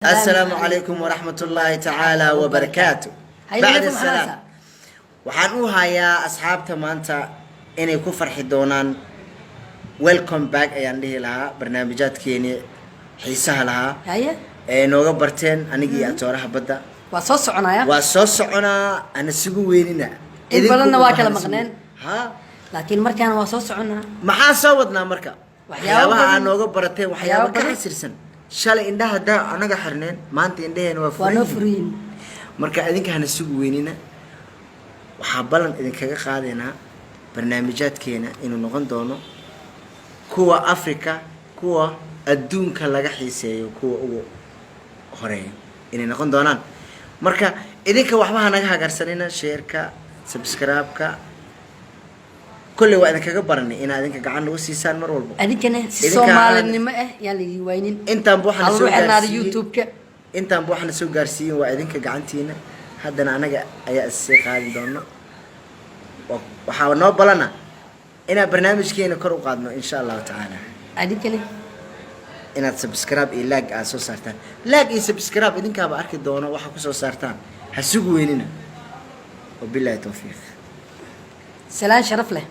السلام عليكم ورحمة الله تعالى وبركاته. بعد السلام waxaan u hayaa asxaabta maanta inay ku farxi doonaan. Welcome back ayaan dhihi lahaa barnaamijyaadkeeni xiisaha lahaa ee nooga barteen anigii atooraha badda waa soo soconaa ana sugu weynina in badanna waa kala maqneen laakiin markaan waa soo soconaa maxaa soo wadnaa marka waxyaabaha aan nooga barateen waxyaabo ka xasirsan shalay indhaha daa anaga xirneen maanta indhaheena waa furiin marka idinka hana sugu weynina waxaa balan idinkaga qaadeynaa barnaamijyaadkeena inuu noqon doono kuwa Afrika kuwa adduunka laga xiiseeyo kuwa ugu horeeyo inay noqon doonaan marka idinka waxba naga hagarsanina share-ka subscribe-ka kulli waa idinkaga baranay in idinka gacan ugu siisaan mar walba adinkana si Soomaalinimo yaa la waynin intaan buuxna soo gaarsiin YouTube-ka intaan buuxna soo gaarsiin waa idinka gacantiina haddana anaga ayaa is qaadi doona waxaa noo balana ina barnaamijkeena kor u qaadno insha Allah ta'ala adinkana inaad subscribe iyo like aad soo saartaan like iyo subscribe idinkaaba arki doono waxa ku soo saartaan ha sugu weynina wabillahi tawfiiq salaan sharaf leh